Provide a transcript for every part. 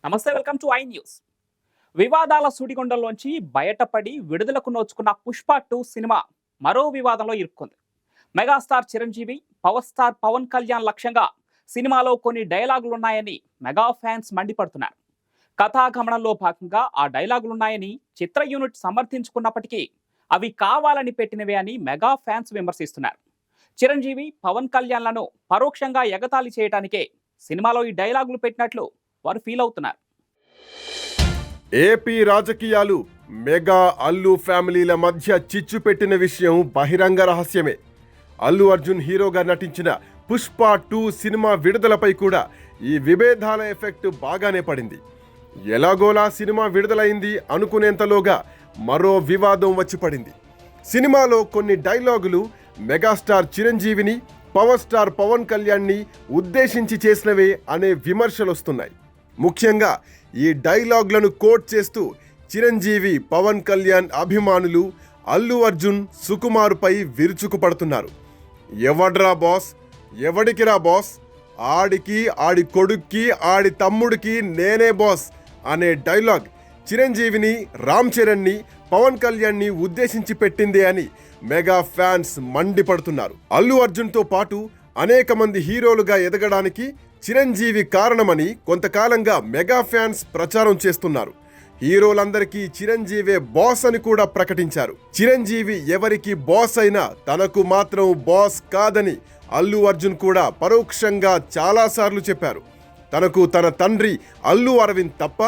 నమస్తే, welcome to I news. వివాదాల సుడిగుండంలోంచి బయటపడి విడుదలకు నోచుకున్న పుష్ప 2 సినిమా మరో వివాదంలో ఇరుక్కుంది. Megastar Chiranjeevi, power star Pawan Kalyan లక్ష్యంగా సినిమాలో కొన్ని డైలాగులున్నాయని మెగా ఫ్యాన్స్ మండిపడుతున్నారు. కథాగమనంలో భాగంగా ఆ డైలాగులున్నాయని చిత్ర యూనిట్ సమర్థించుకున్నప్పటికీ అవి కావాలని పెట్టినవే అని మెగా ఫ్యాన్స్ విమర్శిస్తున్నారు. చిరంజీవి, పవన్ కళ్యాణ్లను పరోక్షంగా ఎగతాళి చేయడానికే సినిమాలో ఈ డైలాగులు పెట్టినట్లు వారు ఫీల్ అవుతున్నారు. ఏపీ రాజకీయాలు మెగా అల్లు ఫ్యామిలీల మధ్య చిచ్చు పెట్టిన విషయం బహిరంగ రహస్యమే. అల్లు అర్జున్ హీరోగా నటించిన పుష్ప 2 సినిమా విడుదలపై కూడా ఈ విభేదాల ఎఫెక్ట్ బాగానే పడింది. ఎలాగోలా సినిమా విడుదలైంది అనుకునేంతలోగా మరో వివాదం వచ్చి పడింది. సినిమాలో కొన్ని డైలాగులు మెగాస్టార్ చిరంజీవిని, పవర్ స్టార్ పవన్ కళ్యాణ్ని ఉద్దేశించి చేసినవే అనే విమర్శలు వస్తున్నాయి. ముఖ్యంగా ఈ డైలాగ్లను కోట్ చేస్తూ చిరంజీవి, పవన్ కళ్యాణ్ అభిమానులు అల్లు అర్జున్, సుకుమార్పై విరుచుకుపడుతున్నారు. ఎవడ్రా బాస్, ఎవడికిరా బాస్, ఆడికి, ఆడి కొడుక్కి, ఆడి తమ్ముడికి నేనే బాస్ అనే డైలాగ్ చిరంజీవిని, రామ్ చరణ్ని, పవన్ కళ్యాణ్ని ఉద్దేశించి పెట్టిందే అని మెగా ఫ్యాన్స్ మండిపడుతున్నారు. అల్లు అర్జున్తో పాటు అనేక మంది హీరోలుగా ఎదగడానికి చిరంజీవి కారణమని కొంతకాలంగా మెగా ఫ్యాన్స్ ప్రచారం చేస్తున్నారు. హీరోలందరికీ చిరంజీవే బాస్ అని కూడా ప్రకటించారు. చిరంజీవి ఎవరికి బాస్ అయినా తనకు మాత్రం బాస్ కాదని అల్లు అర్జున్ కూడా పరోక్షంగా చాలాసార్లు చెప్పారు. తనకు తన తండ్రి అల్లు అరవింద్ తప్ప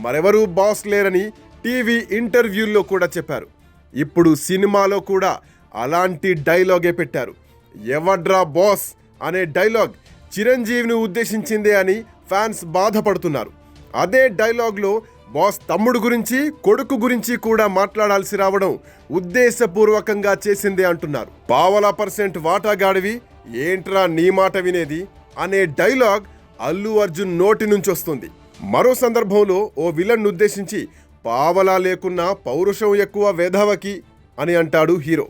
మరెవరూ బాస్ లేరని టీవీ ఇంటర్వ్యూల్లో కూడా చెప్పారు. ఇప్పుడు సినిమాలో కూడా అలాంటి డైలాగే పెట్టారు. ఎవడ్రా బాస్ అనే డైలాగ్ చిరంజీవిని ఉద్దేశించిందే అని ఫ్యాన్స్ బాధపడుతున్నారు. అదే డైలాగ్లో బాస్ తమ్ముడు గురించి, కొడుకు గురించి కూడా మాట్లాడాల్సి రావడం ఉద్దేశపూర్వకంగా చేసిందే అంటున్నారు. %% వాటాగాడివి, ఏంట్రా నీ మాట వినేది అనే డైలాగ్ అల్లు అర్జున్ నోటి నుంచి వస్తుంది. మరో సందర్భంలో ఓ విలన్ ఉద్దేశించి పావలా లేకున్నా పౌరుషం ఎక్కువ వేధవకి అని అంటాడు హీరో.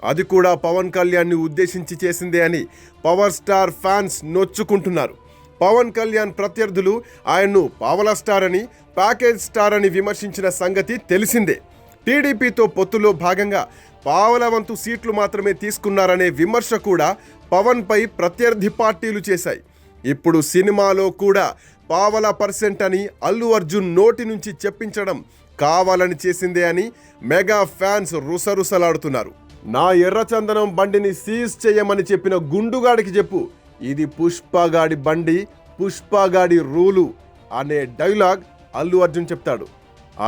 అది కూడా పవన్ కళ్యాణ్ని ఉద్దేశించి చేసిందే అని పవర్ స్టార్ ఫ్యాన్స్ నొచ్చుకుంటున్నారు. పవన్ కళ్యాణ్ ప్రత్యర్థులు ఆయన్ను పావలా స్టార్ అని, ప్యాకేజ్ స్టార్ అని విమర్శించిన సంగతి తెలిసిందే. టీడీపీతో పొత్తులో భాగంగా పావలా వంతు సీట్లు మాత్రమే తీసుకున్నారనే విమర్శ కూడా పవన్పై ప్రత్యర్థి పార్టీలు చేశాయి. ఇప్పుడు సినిమాలో కూడా %% అని అల్లు అర్జున్ నోటి నుంచి చెప్పించడం కావాలని చేసిందే అని మెగా ఫ్యాన్స్ రుసరుసలాడుతున్నారు. నా ఎర్రచందనం బండిని సీజ్ చేయమని చెప్పిన గుండుగాడికి చెప్పు, ఇది పుష్పగాడి బండి, పుష్పగాడి రూలు అనే డైలాగ్ అల్లు అర్జున్ చెప్తాడు.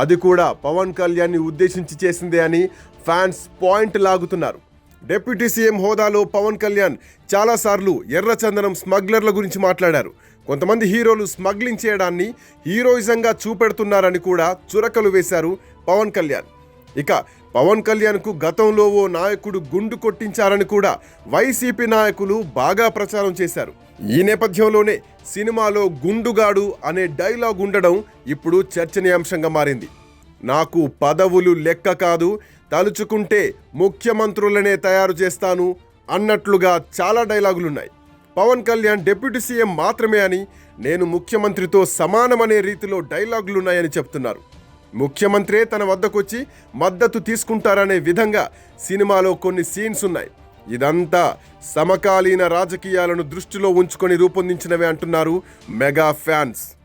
అది కూడా పవన్ కళ్యాణ్ని ఉద్దేశించి చేసిందే అని ఫ్యాన్స్ పాయింట్ లాగుతున్నారు. డిప్యూటీ సీఎం హోదాలో పవన్ కళ్యాణ్ చాలాసార్లు ఎర్రచందనం స్మగ్లర్ల గురించి మాట్లాడారు. కొంతమంది హీరోలు స్మగ్లింగ్ చేయడాన్ని హీరోయిజంగా చూపెడుతున్నారని కూడా చురకలు వేశారు పవన్ కళ్యాణ్. ఇక పవన్ కళ్యాణ్కు గతంలో ఓ నాయకుడు గుండు కొట్టించారని కూడా వైసీపీ నాయకులు బాగా ప్రచారం చేశారు. ఈ నేపథ్యంలోనే సినిమాలో గుండుగాడు అనే డైలాగ్ ఉండడం ఇప్పుడు చర్చనీయాంశంగా మారింది. నాకు పదవులు లెక్క కాదు, తలుచుకుంటే ముఖ్యమంత్రులనే తయారు చేస్తాను అన్నట్లుగా చాలా డైలాగులున్నాయి. పవన్ కళ్యాణ్ డిప్యూటీ సీఎం మాత్రమే అని, నేను ముఖ్యమంత్రితో సమానమనే రీతిలో డైలాగులున్నాయని చెప్తున్నారు. ముఖ్యమంత్రే తన వద్దకొచ్చి మద్దతు తీసుకుంటారనే విధంగా సినిమాలో కొన్ని సీన్స్ ఉన్నాయి. ఇదంతా సమకాలీన రాజకీయాలను దృష్టిలో ఉంచుకొని రూపొందించినవే అంటున్నారు మెగా ఫ్యాన్స్.